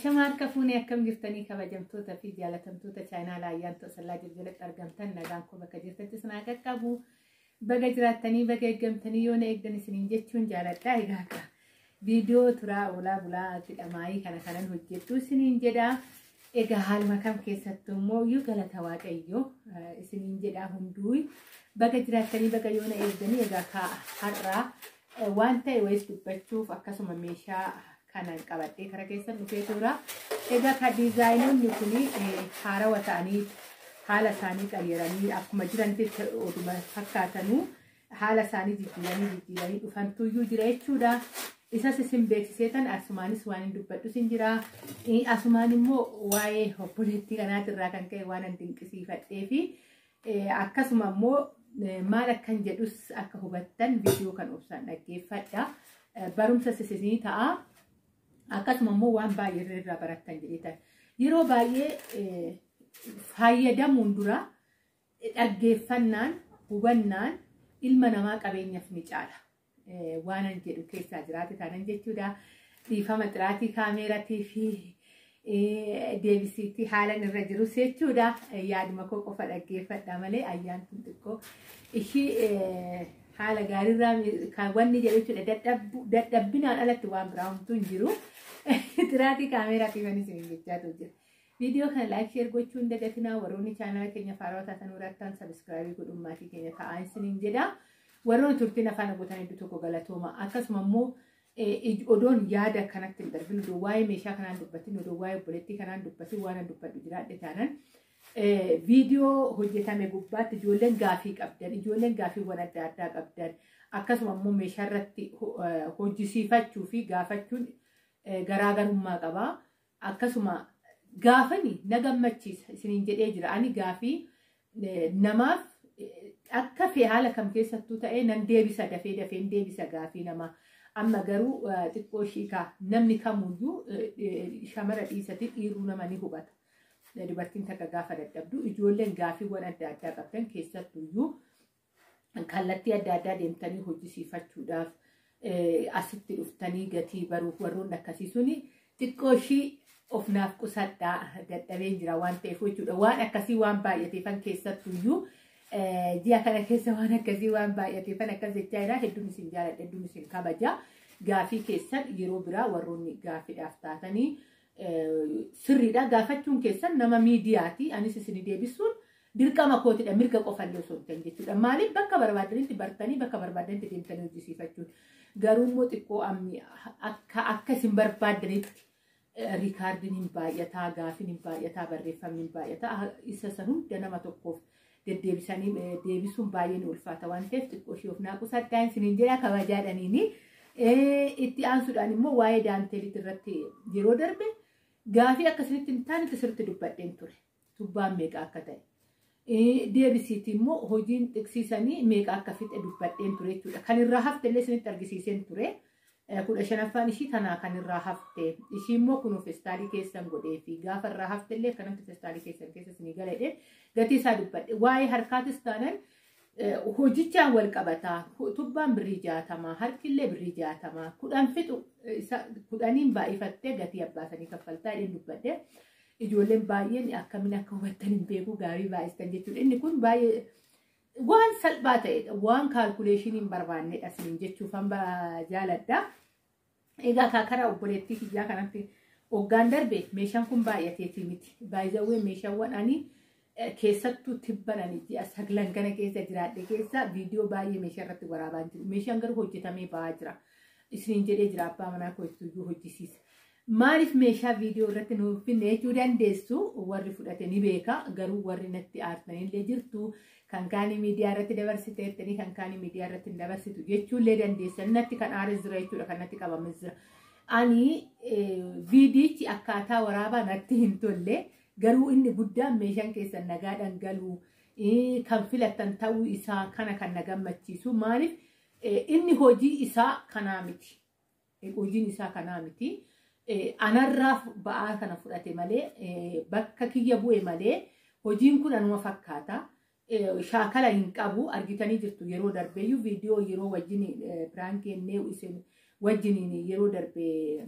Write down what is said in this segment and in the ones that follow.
Shamarka fuunee akkam jirtanii kabajamtoota fi jaalatamtoota chaayinaalaa ayyaantoo sallaa jalatti argamtan nagaan koo bakka jirtatti sinaa qaqqabu baga jiraattanii baga eeggamtanii yoo na eegdan isiniin jechuun jaaladha. Egaa viidiyoo turaa oolaa bulaa tidhamaayii kanan hojjettu isiniin jedha. Egaa haaluma kam keessattuu immoo iyyuu galata waaqayyoo isiniin jedha hunduu baga jiraattanii baga yoo na eegdanii. Egaa har'aa waan ta'e wayis dubbachuuf akkasuma meeshaa kanan qabadhee kara keessan dhufee tura. Egaa ka diizaayinoonni kuni haarawaa ta'anii haala isaanii qayyaranii akkuma jiranitti oduma fakkaatanuu haala isaanii jijjiiranii dhufantuyyuu jira jechuudha. Isas isin beeksiseetan asumaanis waan hin dubbadhu sin jira. Asumaan immoo waa'ee obboleettii kanaatirraa kan ka'e waan hin dinqisiifadhee fi akkasuma immoo maal akkan jedhus akka hubattan viidiyoo kan obsaan dhaggeeffadha. Barumsa isinii ta'a. Akkasuma immoo waan baay'ee irraa barattan jedheetan yeroo baay'ee fayyadamuun dura dhaggeeffannaan hubannaan ilma namaa qabeenyaaf ni caala waanan jedhu keessaa jiraate taanan jechuudha. Dhiifama xiraatii kaameeratii fi deebisiitti haalan irra jirus jechuudha. Yaaduma koo qofa dhaggeeffadha malee ayyaan kun xiqqoo ishii haala gaariirraa kan wanni jedhu jechuudha. Dadhabbinaan alatti waan biraa homtuu hin jiru. Xiraatii kaameeraatii waan isin jechaatu jira. Viidiyoo kana laayik sheer gochuu hin dagatinaa. Warroonni chaanaala keenya faarawaa taatan irrattaan sabiskiraabii godhummaatii keenya ta'aa isiniin jedha. Warroonni turtiin afaan gotan hedduu tokko galatooma. Akkasuma immoo odoon yaada kanatti hin darbin odoo waa'ee meeshaa kanaan dubbatin odoo waa'ee obboleettii kanaan dubbatin waan hin dubbadhu jiraadhe taanan viidiyoo hojjetame gubbaatti ijoolleen gaafii qabdan ijoolleen gaafiiwwan adda addaa qabdan akkasuma immoo meeshaa irratti hojjisiifachuu fi gaafachuun garaagarummaa qaba. Akkasuma gaafani na gammachiisa isiniin jedhee jira. Ani gaafii namaaf akka fee haala kam keessattuu ta'ee nan deebisa dafee deebisa gaafii namaa. Amma garuu xiqqoo shiikaa namni kamuyyuu shamara dhiisati dhiiruu nama ni hubata. Dubartiin takka gaafa dadhabdu ijoolleen gaafiiwwan adda addaa qabdan keessattuyyuu kallattii adda addaa deemtanii hojjisiifachuudhaaf asitti dhuftanii gatii baruuf warroonni akkasii suni xiqqoo ishii of naaf qusadhaa dadhabeen jira waan ta'eef jechuudha. Waan akkasii waan baay'ateefan keessattuyyuu ji'a kana keessa waan akkasii waan baay'ateefan akkas jechaa jira. Hedduun isin jaaladha, hedduun isin kabaja. Gaafii keessan yeroo biraa warroonni gaafiidhaaf taatanii sirriidha. Gaafachuun keessan nama miidiyaati. Anis isin deebisuun dirqama kootidha. Mirga qofallee osoo hin jechuudha. Maaliif bakka barbaadanitti bartanii bakka barbaadanitti deemtanii hojjisiifachuun garuu immoo xiqqoo ammi akka isin barbaadanitti riikaardiin hin baay'ataa, gaafiin hin baay'ataa, barreeffamni hin baay'ataa. Isa san hunda nama tokkoof deddeebisanii deebisuun baay'ee ni ulfaata waan ta'eef xiqqoo ishee of naaqusadhaa isiniin jedha kabajaadhaniini. Itti aansuudhaan immoo waa'ee daanteelitti irratti yeroo darbe gaafii akkasinitti hin taanetti sirriitti dubbadheen ture. Tubbaan meeqa akka ta'e. Deebisiitti immoo hojiin xiqqsiisanii meeqa akka fixe dubbadheen ture jechuudha. Kan irraa hafte illee isinitti argisiiseen ture. 15ffaan ishii tanaa kan irraa hafte. Ishii immoo kun feestaalii keessan godhee fi gaafa irraa hafte illee kanatti feestaalii keessan keessa isinii galadhe gatii isaa dubbadhe. Waa'ee harkaatis taanan hojichaan wal qabataa tubbaan birrii 60 harkillee birrii 60 10 fixu 10 baay'ifattee gatii abbaasanii kaffaltaa jedheen dubbadhe. Ijoolleen baay'een akkamiin akka hubattan hin beeku gaarii baay'istan jechuudha. Inni kun baay'ee waan salphaa ta'edha. Waan kaalkuleeshinii hin barbaannedha isiniin jechuufan jaaladha. Egaa kaakara obboleettii kiyyaa kanatti hoggaan darbe meeshaan kun baay'ateetii miti. Baay'izawwee meeshaawwan ani keessattuu tibbananii ji'a 9 kana keessa jiraadhe keessa viidiyoo baay'ee meeshaa irratti waraabaa jiru. Meeshaan garuu hojjetamee ba'aa jira. Isiniin jedhee jira abbaa manaa kootuyyuu hojjisiisa. Maaliif meeshaa viidiyoo irratti nuuf finne jechuu dandeessu warri fudhate ni beeka. Garuu warri natti aartanillee jirtu kan kaanii miidiyaa irratti dabarsiteettanii kan kaanii miidiyaa irratti hin dabarsitu jechuullee dandeessan. Natti kan aares jira jechuudha kan natti qabames jira. Ani viidiyichi akkaataa waraabaa natti hin tolle. Garuu inni guddaan meeshaan keessan nagaadhaan galuu kan filattan ta'uu isaa kana kan na gammachiisu. Maaliif inni hojii isaa kanaa miti. Hojiin isaa kanaa miti. Anarraa ba'aa kana fudhate malee bakka kiyya bu'e malee hojiin kun anuma fakkaata. Shaakala hin qabu argitanii jirtu yeroo darbeeyyuu viidiyoo yeroo wajjin piraankii ennee isin wajjiniin yeroo darbee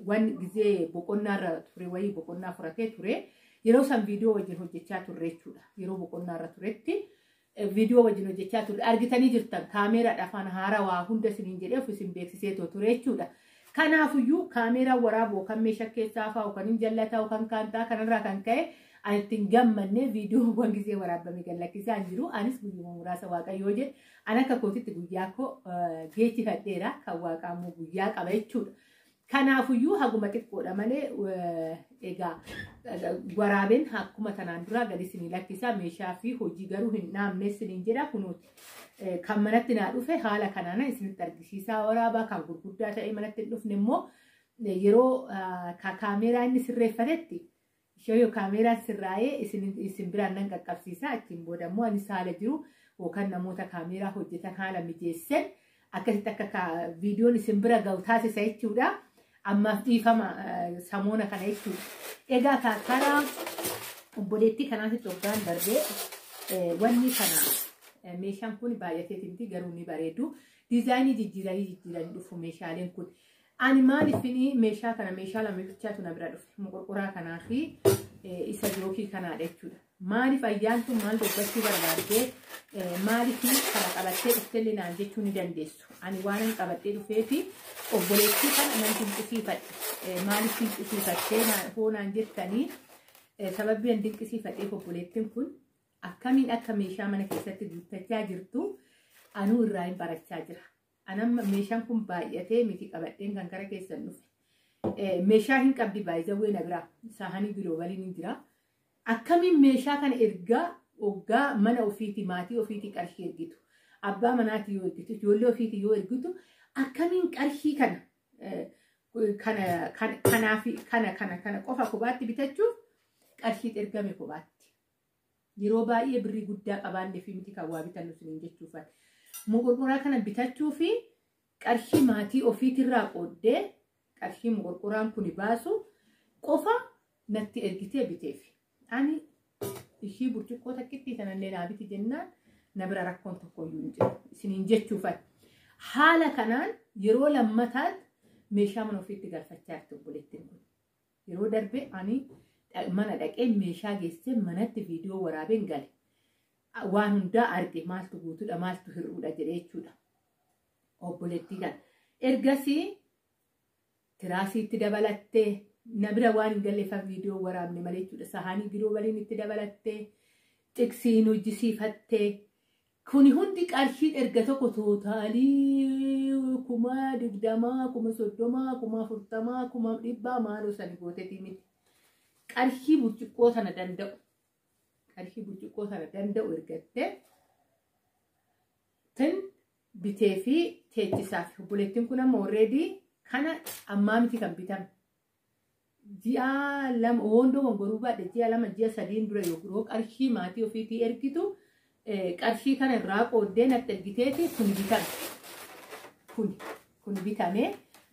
wan gizee boqonnaarra ture wayii boqonnaa furatee ture yeroo san viidiyoo wajjin hojjechaa turre jechuudha. Yeroo boqonnaarra turetti viidiyoo wajjin hojjechaa turre argitanii jirtan kaameeraadha afaan haarawaa hunda isiniin jedhee of isin beeksisee ture jechuudha. Kanaafuyyuu kaameeraa waraaboo kan meeshaa keessaa fa'aa kan hin jallataa kan kaantaa kanarraa kan ka'e ani ittiin gammanne viidiyoowwan gizee waraabame gallakkisaa hin jiru. Anis guyyuma muraasa waaqayyoo jedhe ani akka kootitti guyyaa koo geechifadheera kan waaqaa immoo guyyaa qaba jechuudha. Kanaafuyyuu haguma xiqqoodha malee egaa waraabeen akkuma tanaan duraa gadi isinii lakkisaa meeshaa fi hojii garuu hin dhaamne isiniin jedha kunuuti. Kan manatti naa dhufe haala kanaan isinitti argisiisaa waraabaa kan gurguddaa ta'e manatti hin dhufne immoo yeroo kaameeraa inni sirreeffatetti ishee kaameeraan sirraa'ee isin biraan nan qaqqabsiisaa achiin booda immoo anis haala jiru yookaan namoota kaameeraa hojjetan haala mijeessan akkasitti akka viidiyoon isin bira ga'u taasisa jechuudha. Ammaaf dhiifama samoona kana jechuudha. Egaa karaa obboleettii kanaatti hoggaan darbee wanni kana meeshaan kun baay'ateetiin garuu ni bareedu. Diizaayinii jijjiiranii dhufu meeshaaleen kun. Ani maaliifini meeshaa kana meeshaa lama bichaatu na bira dhufe moqorqoraa kanaa fi isa jookii kanaadha jechuudha. Maaliif ayyaantu maal dubbachuu barbaadde maaliif kana qabattee dhuftellee naan jechuu ni dandeessu. Ani waan qabadhee dhufee fi obboleettii kana nan dinqisiifadhe. Maaliif dinqisiifattee hoonaan jettanii sababii an dinqisiifadheef obboleettiin kun akkamiin akka meeshaa mana keessatti guuttachaa jirtu anuu irraa hin barachaa jira. Anam meeshaan kun baay'atee miti qabadheen kan gara keessan dhufe. Meeshaa hin qabdi baay'izawwee na biraa saahanii biroo waliin hin jira. Akkamiin meeshaa kana ergaa hoggaa mana ofiiti maatii ofiiti qarshii ergitu. Abbaa manaati yoo ergitu ijoollee ofiiti yoo ergitu akkamiin qarshii kana qofa kophaatti bitachuuf qarshii ergame kophaatti. Yeroo baay'ee birrii guddaa qabaannee fi miti kan waa bitannu siniin jechuufan. Moqorqoraa kana bitachuu fi qarshii maatii ofiitirraa qooddee qarshii moqorqoraan kun baasu qofa natti ergitee biteef. Ani ishii burcuqqoo takkitti sanallee naa biti jennaan na bira rakkoon tokkoyyuu hin jiru isiniin jechuufan. Haala kanaan yeroo lammataatti meeshaa mana ofiitti galfachaa jirti obboleettiin kun. Yeroo darbe ani mana dhaqee meeshaa geessee manatti viidiyoo waraabeen gale. Waan hundaa arge maaltu guutuudha maaltu hir'uudha jedhee jechuudha. Obboleettii kana ergasii tiraasiitti dabalattee na bira waan hin galleeffan viidiyoo waraabne malee jechuudha. Sahaanii biroo waliin itti dabalattee xiqsiin hojjisiifattee kuni hundi qarshii erga tokko tootaalii 20,000 30,000 40,000 100,000 maaloo sani gootetii miti. Qarshii burcuqqoo sana danda'u. Qarshii burcuqqoo sana danda'u ergattee tin bitee fi teechisaaf. Obboleettiin kun amma already kana ammaa miti kan bitame. Ji'a lama hondoo gongoruu baadhe ji'a lama ji'a sadiin dura yoo qarshii maatii ofiitii ergitu qarshii kana irraa qooddee natti ergiteeti kun bitame. Kun bitame.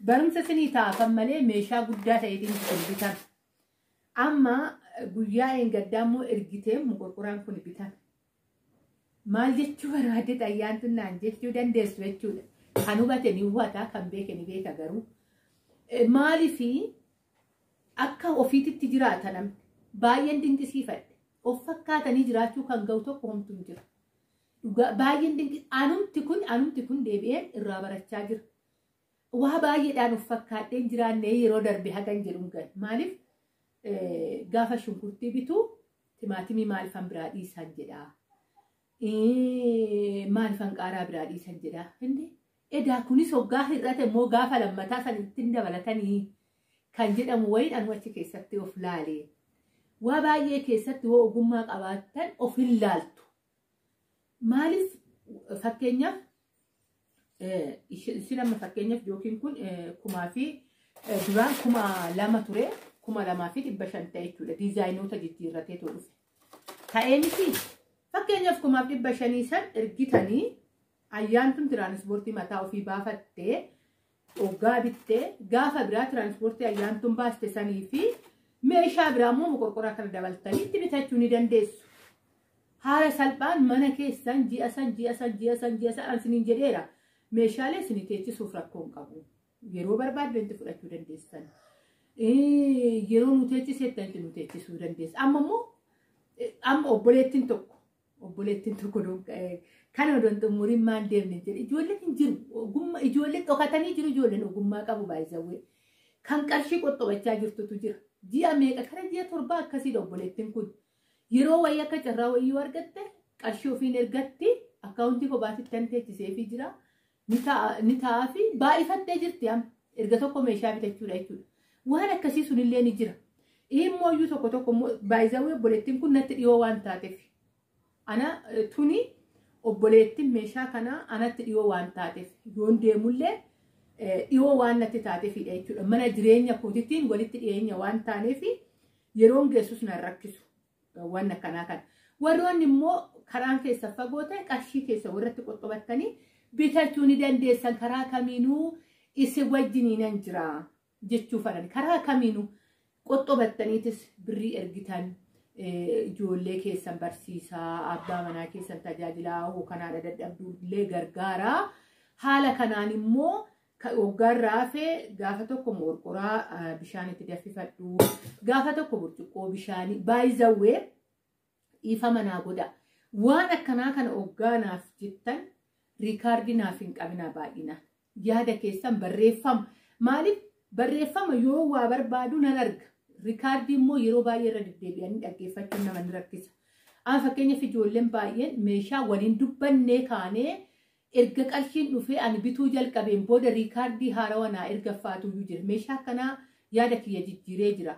Barumsa sinii taafan malee meeshaa guddaa ta'eetiin kun bitame. Amma guyyaa eeggaddaa immoo ergitee moqorqoraan kun bitame. Maal jechuu barbaadde ayyaantu naan jechuu dandeessu jechuudha. Kan hubate ni hubata kan beeke ni beeka garuu. Maaliifi akka ofiititti jiraata namni baay'een dinqisiifadhe. Of fakkaatanii jiraachuu kan ga'u tokko homtuu hin jiru. Baay'een anumti kun deebi'een irraa barachaa jira. Waa baay'eedhaan of fakkaadheen jiraannee yeroo darbe hagan jedhuun gahe. Maaliif gaafa shunkurtii bitu timaatimii maalifan biraa dhiisan jedhaa. Maalifan qaaraa biraa dhiisan jedhaa. Edaa kunis hoggaa hir'ate immoo gaafa lammataa san ittiin dabalatanii kan jedhamu wayiin anu achi keessatti of laalee. Waa baay'ee keessatti yoo ogummaa qabaatan of hin laaltu. Maaliif fakkeenyaaf isin amma fakkeenyaaf yookiin kun 2,000 ture 2,500 ta'e jechuudha. Diizaayinoota jijjiirratee dhufe. Ta'ee miti fakkeenyaaf 500 san ergitanii ayyaantun tiraanspoortii mataa ofii baafattee hoggaa bittee gaafa biraa tiraanspoortii ayyaantun baaste sanii fi meeshaa biraa immoo moqorqoraa kana dabaltanii itti bitachuu ni dandeessu. Haala salphaan mana keessan ji'a san isiniin jedheera. Meeshaalee isinii teechisuuf rakkoo hin qabu. yeroo barbaadde itti fudhachuu dandeessan. Yeroo nuteechiseettan itti nuteechisuu dandeessa. Amma obboleettiin tokko kana odoon xumuriin maan deemne jedhe ijoolleen hin jiru. Ijoolleen dhokatanii jiru ijoolleen ogummaa qabu baay'isawwee. Kan qarshii qoxxobachaa jirtutu jira. Ji'a meeqa kara ji'a torbaa akkasiidha obboleettiin kun. Yeroo wayii akka carraa wayyuu argatte qarshii ofiin ergatti akkaawuntii kophaatti tan teechiseefii jira. Ni taa'aa fi baay'ifattee jirti amma erga tokko meeshaa bitachuudha jechuudha. Waan akkasii sunillee ni jira. Immooyyuu tokko baay'isawwee obboleettiin kun natti dhiyoo waan taateef. Ana tuni obboleettiin meeshaa kanaa anatti dhiyoo waan taateef yoon deemullee dhiyoo waan natti taateefidha jechuudha. Mana jireenya kootittiin walitti dhiyeenya waan taaneef yeroon geessus nan rakkisu waan akkanaa kana. Warroonni immoo karaan keessa fagoo ta'e qarshii keessa warratti qoxxobattanii bitachuu ni dandeessan karaa kamiinuu isin wajjiniinan jira jechuu falan karaa kamiinuu qoxxobattaniitis birrii ergitan ijoollee keessan barsiisaa abbaa manaa keessan tajaajilaa kanaadha dadhabduullee gargaaraa haala kanaan immoo waggaan raafee gaafa tokko morqoraa bishaan itti danfifadhu gaafa tokko burcuqqoo bishaanii baay'izawwee ifa manaa godha waan akkanaa kana waggaanaaf jettan riikaardii naaf hin qabina baay'ina yaada keessan barreeffama maaliif barreeffama yoo waa barbaadu nan arga riikaardii immoo yeroo baay'ee irra deddeebi'anii dhaggeeffachuun nama ni rakkisa. Fakkeenyaaf ijoolleen baay'een meeshaa waliin dubbannee kaanee erga qarshiin dhufee ani bituu jalqabeen booda riikaardii haarawaa naa erga faatuyyuu jira. Meeshaa akkanaa yaada kiyya jijjiiree jira.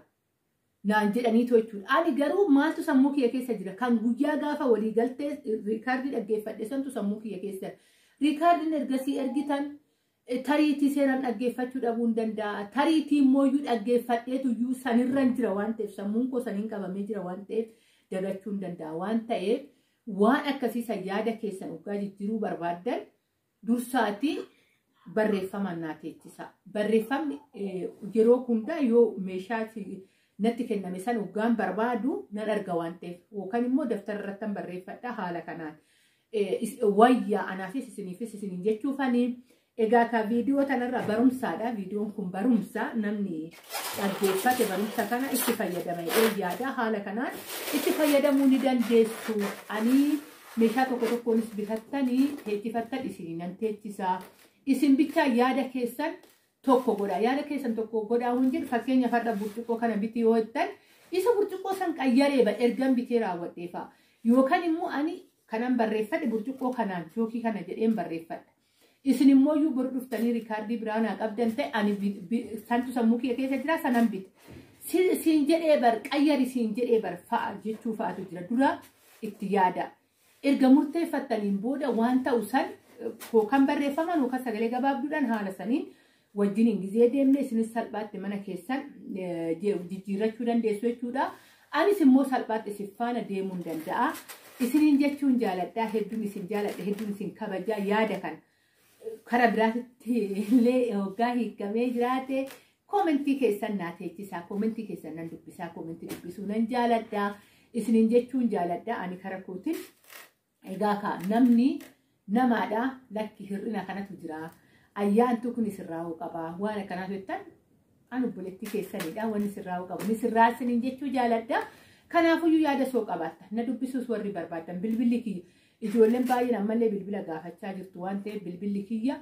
Naan jedhaniitoo jechuudha. Ani garuu maaltu sammuu kiyya keessa jira? Kan guyyaa gaafa walii galtee riikaardii dhaggeeffadhe santu sammuu kiyya keessa jira. Riikaardiin ergasii ergitan tariitii seeraan dhaggeeffachuu dhabuu hin danda'a. Tariitii immooyyuu dhaggeeffadheetuyyuu sanirran jira waan ta'eef sammuun koo saniin qabamee jira waan ta'eef dagachuu hin danda'a waan ta'eef waan akkasiisan yaada keessan dhugaa jijjiiruu barbaaddan dursaatii barreeffamaan naa teechisa. Barreeffamni yeroo hundaa yoo meeshaa natti kenname san dhugaan barbaadu nan arga waan ta'eef yookaan immoo daftara irratti barreeffadha haala kanaan. Wayyaa anaafis isiniifis isiniin jechuufanii egaa ka viidiyoo tanarraa barumsaadha. Viidiyoon kun barumsa namni dhaggeeffate barumsa kana itti fayyadama yaada haala kanaan itti fayyadamuu ni dandeessu. Ani meeshaa tokkonis bitattanii teechifattan isin nan teechisaa. Isin bichaa yaada keessan tokko godha. Yaada keessan tokko godhaa hin jedhu fakkeenya farda burcuqqoo kana biti yoo jettan isa burcuqqoo san qayyaree ergan bitee raawwadheefa yookaan immoo ani kanan barreeffadhe burcuqqoo kanaan jookii kana jedheen barreeffadha. Isin immoo yoo bor dhuftanii riikaardii biraanaa qabdan ta'e ani santu sammuu kiyya keessa jira sanan bite. Siin jedhee bar qayyari siin jedhee bar fa'a jechuu fa'atu jira dura itti yaada. Erga murteeffattaniin booda waan ta'u san kan barreeffaman yookaan sagalee gabaabduudhaan haala saniin wajjin gizee deemne isinis salphaatti mana keessan jijjiirrachuu dandeessu jechuudha. Anis immoo salphaatti isin faana deemuu danda'a. Isiniin jechuun jaaladhaa hedduun isin jaaladha hedduun isin kabajaa yaada kana. Karaa biraatti illee hoggaa hiikamee jiraate koomentii keessan naa teechisaa koomentii keessan nan dubbisaa koomentii dubbisuu nan jaaladhaa isiniin jechuun jaaladhaa ani karaa kootiin egaa ka namni namaadhaa lakki hir'ina kanatu jira ayyaantu kun sirraa'uu qaba waan akkanaatu jettan ani obboleettii keessanidha waan sirraa'uu qabu ni sirraa isiniin jechuu jaaladhaa kanaafuyyuu yaada soo qabaatta na dubbisuus warri barbaadan bilbilli kiyya. Ijoolleen baay'een ammallee bilbila gaafachaa jirtu waan ta'eef bilbilli kiyya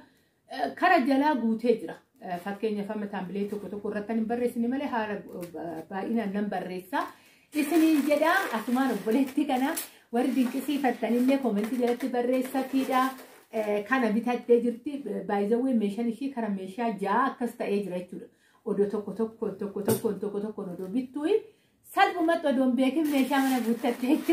kara jalaa guutee jira. Fakkeenyaaf amma taambilee tokko irratti hin barreessine malee haala baay'inaan nan barreessa. Isiniin jedhaa asumaan obboleettii kana warri dinqisiifattanillee koomentii jalatti barreessatiidha. Kana bitattee jirti baay'izawwee meeshaan ishii kara meeshaa ja'a akkas ta'ee jira jechuudha. Odoo tokko odoo bittuu salphumatti odoon beekin meeshaa mana guuttattee jirti.